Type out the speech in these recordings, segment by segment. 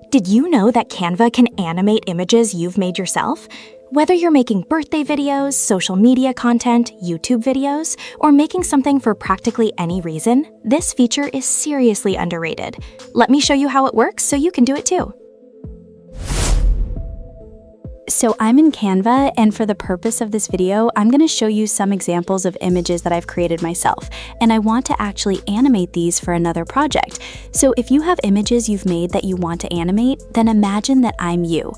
Did you know that Canva can animate images you've made yourself? Whether you're making birthday videos, social media content, YouTube videos, or making something for practically any reason, this feature is seriously underrated. Let me show you how it works so you can do it too. So I'm in Canva, and for the purpose of this video, I'm going to show you some examples of images that I've created myself, and I want to actually animate these for another project. So if you have images you've made that you want to animate, then imagine that I'm you.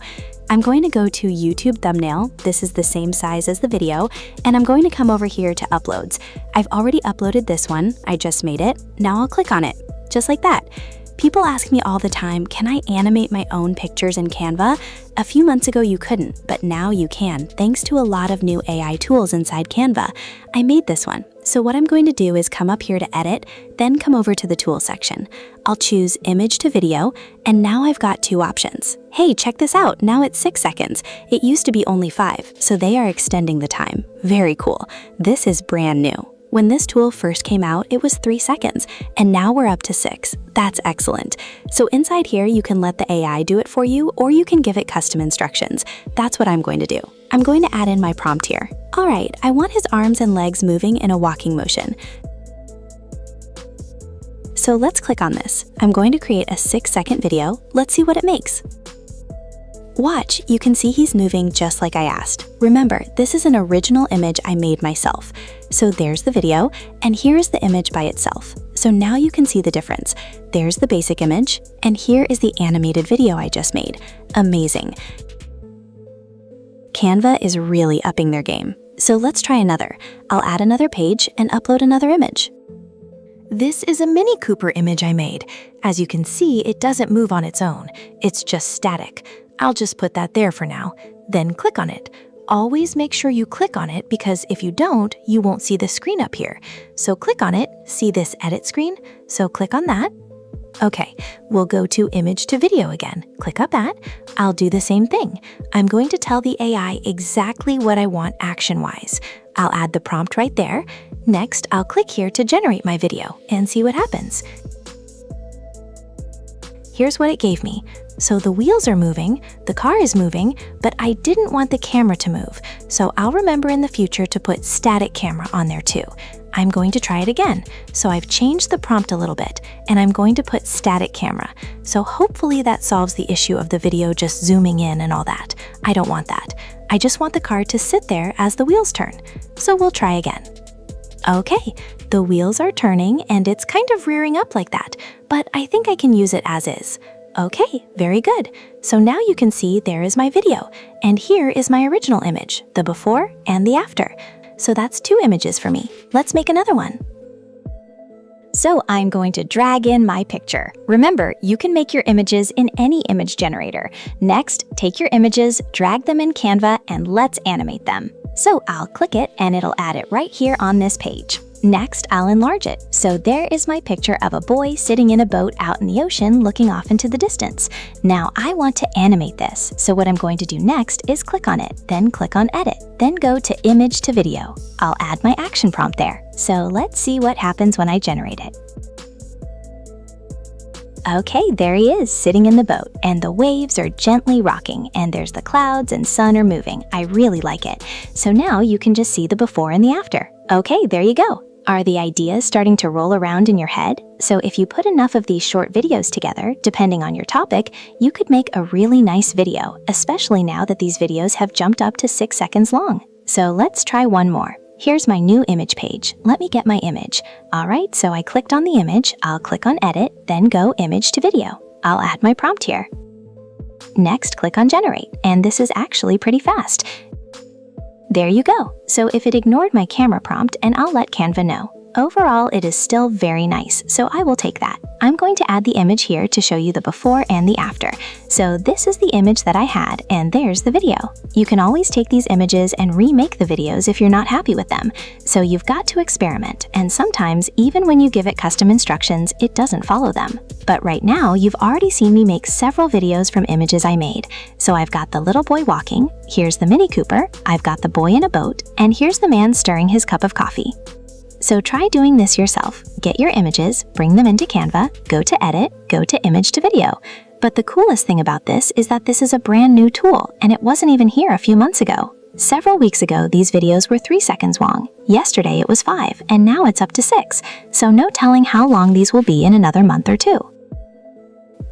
I'm going to go to YouTube thumbnail, this is the same size as the video, and I'm going to come over here to uploads. I've already uploaded this one, I just made it, now I'll click on it, just like that. People ask me all the time, can I animate my own pictures in Canva? A few months ago you couldn't, but now you can, thanks to a lot of new AI tools inside Canva. I made this one, so what I'm going to do is come up here to edit, then come over to the tool section. I'll choose image to video, and now I've got two options. Hey, check this out, now it's 6 seconds. It used to be only 5, so they are extending the time. Very cool. This is brand new. When this tool first came out, it was 3 seconds, and now we're up to 6. That's excellent. So inside here, you can let the AI do it for you, or you can give it custom instructions. That's what I'm going to do. I'm going to add in my prompt here. All right, I want his arms and legs moving in a walking motion. So let's click on this. I'm going to create a 6-second video. Let's see what it makes. Watch, you can see he's moving just like I asked. Remember, this is an original image I made myself. So there's the video, and here's the image by itself. So now you can see the difference. There's the basic image, and here is the animated video I just made. Amazing. Canva is really upping their game. So let's try another. I'll add another page and upload another image. This is a Mini Cooper image I made. As you can see, it doesn't move on its own. It's just static. I'll just put that there for now, then click on it. Always make sure you click on it because if you don't, you won't see the screen up here. So click on it, see this edit screen? So click on that. Okay, we'll go to image to video again. Click on that. I'll do the same thing. I'm going to tell the AI exactly what I want action-wise. I'll add the prompt right there. Next, I'll click here to generate my video and see what happens. Here's what it gave me. So the wheels are moving, the car is moving, but I didn't want the camera to move. So I'll remember in the future to put static camera on there too. I'm going to try it again. So I've changed the prompt a little bit, and I'm going to put static camera. So hopefully that solves the issue of the video just zooming in and all that. I don't want that. I just want the car to sit there as the wheels turn. So we'll try again. Okay, the wheels are turning and it's kind of rearing up like that, but I think I can use it as is. Okay, very good. So now you can see there is my video, and here is my original image, the before and the after. So that's 2 images for me. Let's make another one. So I'm going to drag in my picture. Remember, you can make your images in any image generator. Next, take your images, drag them in Canva, and let's animate them. So I'll click it and it'll add it right here on this page. Next, I'll enlarge it. So there is my picture of a boy sitting in a boat out in the ocean looking off into the distance. Now I want to animate this. So what I'm going to do next is click on it, then click on edit, then go to image to video. I'll add my action prompt there. So let's see what happens when I generate it. Okay, there he is, sitting in the boat, and the waves are gently rocking, and there's the clouds and sun are moving. I really like it. So now you can just see the before and the after. Okay, there you go. Are the ideas starting to roll around in your head? So if you put enough of these short videos together, depending on your topic, you could make a really nice video, especially now that these videos have jumped up to 6 seconds long. So let's try one more. Here's my new image page. Let me get my image. All right, so I clicked on the image. I'll click on edit, then go image to video. I'll add my prompt here. Next, click on generate, and this is actually pretty fast. There you go. So if it ignored my camera prompt, and I'll let Canva know. Overall, it is still very nice, so I will take that. I'm going to add the image here to show you the before and the after. So this is the image that I had, and there's the video. You can always take these images and remake the videos if you're not happy with them. So you've got to experiment, and sometimes, even when you give it custom instructions, it doesn't follow them. But right now, you've already seen me make several videos from images I made. So I've got the little boy walking, here's the Mini Cooper, I've got the boy in a boat, and here's the man stirring his cup of coffee. So try doing this yourself. Get your images, bring them into Canva, go to edit, go to image to video. But the coolest thing about this is that this is a brand new tool, and it wasn't even here a few months ago. Several weeks ago, these videos were 3 seconds long. Yesterday, it was 5, and now it's up to 6. So no telling how long these will be in another month or 2.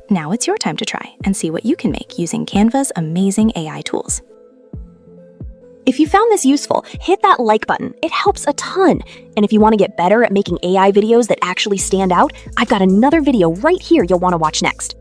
Now it's your time to try and see what you can make using Canva's amazing AI tools. If you found this useful, hit that like button. It helps a ton. And if you want to get better at making AI videos that actually stand out, I've got another video right here you'll want to watch next.